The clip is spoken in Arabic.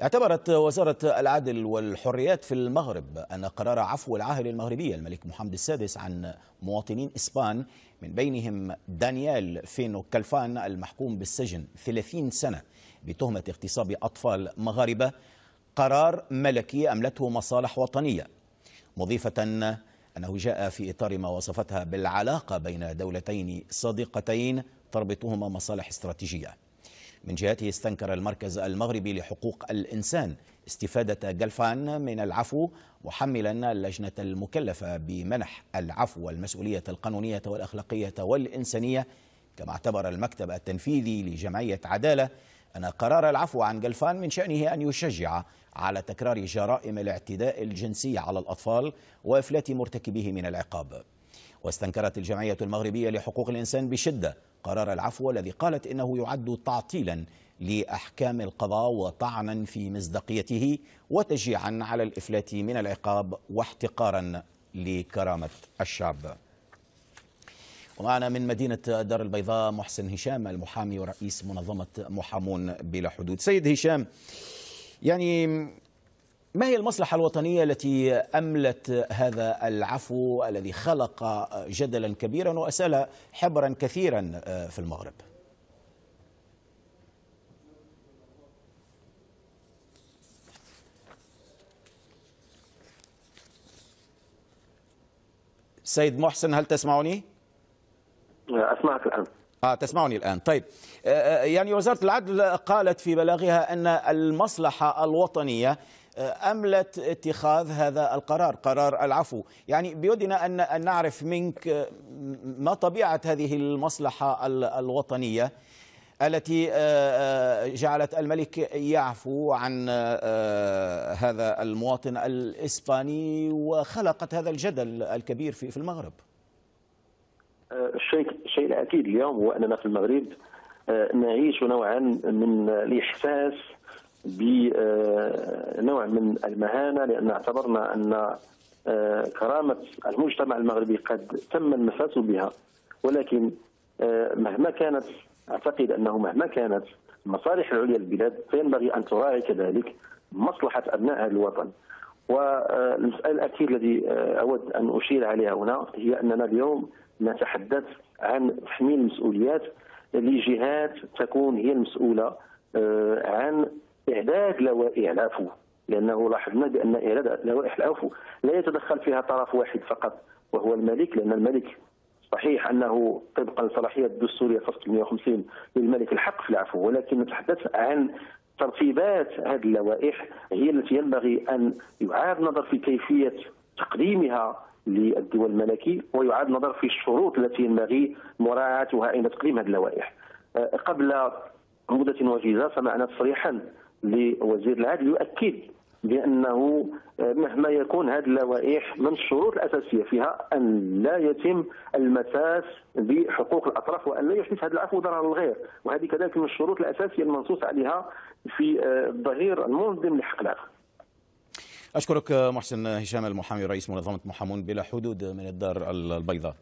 اعتبرت وزارة العدل والحريات في المغرب أن قرار عفو العاهل المغربي الملك محمد السادس عن مواطنين إسبان من بينهم دانيال فينو كالفان المحكوم بالسجن 30 سنة بتهمة اغتصاب أطفال مغاربة قرار ملكي أملته مصالح وطنية، مضيفة أنه جاء في إطار ما وصفتها بالعلاقة بين دولتين صديقتين تربطهما مصالح استراتيجية. من جهته استنكر المركز المغربي لحقوق الإنسان استفادة جلفان من العفو، محملا اللجنة المكلفة بمنح العفو والمسؤولية القانونية والأخلاقية والإنسانية. كما اعتبر المكتب التنفيذي لجمعية عدالة أن قرار العفو عن جلفان من شأنه أن يشجع على تكرار جرائم الاعتداء الجنسي على الأطفال وإفلات مرتكبيه من العقاب. واستنكرت الجمعية المغربية لحقوق الإنسان بشدة قرار العفو الذي قالت إنه يعد تعطيلا لأحكام القضاء وطعنا في مصداقيته وتشجيعا على الإفلات من العقاب واحتقارا لكرامة الشعب. ومعنا من مدينة الدار البيضاء محسن هشام المحامي ورئيس منظمة محامون بلا حدود. سيد هشام، يعني ما هي المصلحة الوطنية التي أملت هذا العفو الذي خلق جدلا كبيرا وأسال حبرا كثيرا في المغرب؟ سيد محسن، هل تسمعني؟ أسمعك الآن. تسمعني الآن. طيب، يعني وزارة العدل قالت في بلاغها أن المصلحة الوطنية أملت اتخاذ هذا القرار، قرار العفو. يعني بودنا أن نعرف منك ما طبيعة هذه المصلحة الوطنية التي جعلت الملك يعفو عن هذا المواطن الإسباني وخلقت هذا الجدل الكبير في المغرب. الشيء الأكيد اليوم هو أننا في المغرب نعيش نوعا من الإحساس بنوع من المهانة، لأن اعتبرنا أن كرامة المجتمع المغربي قد تم المساس بها. ولكن مهما كانت، أعتقد أنه مهما كانت المصالح العليا للبلاد فينبغي أن تراعي كذلك مصلحة أبناء الوطن. والمسألة الأخيرة التي أود أن أشير عليها هنا هي أننا اليوم نتحدث عن تحميل مسؤوليات لجهات تكون هي المسؤولة عن إعداد لوائح العفو، لأنه لاحظنا بأن إعداد لوائح العفو لا يتدخل فيها طرف واحد فقط وهو الملك، لأن الملك صحيح أنه طبقا للصلاحية الدستورية فصل 150 للملك الحق في العفو، ولكن نتحدث عن ترتيبات هذه اللوائح هي التي ينبغي أن يعاد النظر في كيفية تقديمها للدول الملكي، ويعاد النظر في الشروط التي ينبغي مراعاتها عند تقديم هذه اللوائح. قبل مدة وجيزة سمعنا تصريحا لوزير العدل يؤكد بأنه مهما يكون هذه اللوائح من الشروط الأساسية فيها أن لا يتم المساس بحقوق الأطراف وأن لا يحدث هذا العفو ضرر للغير، وهذه كذلك من الشروط الأساسية المنصوص عليها في الظهير المنظم لحق العفو. أشكرك محسن هشام المحامي رئيس منظمة محامون بلا حدود من الدار البيضاء.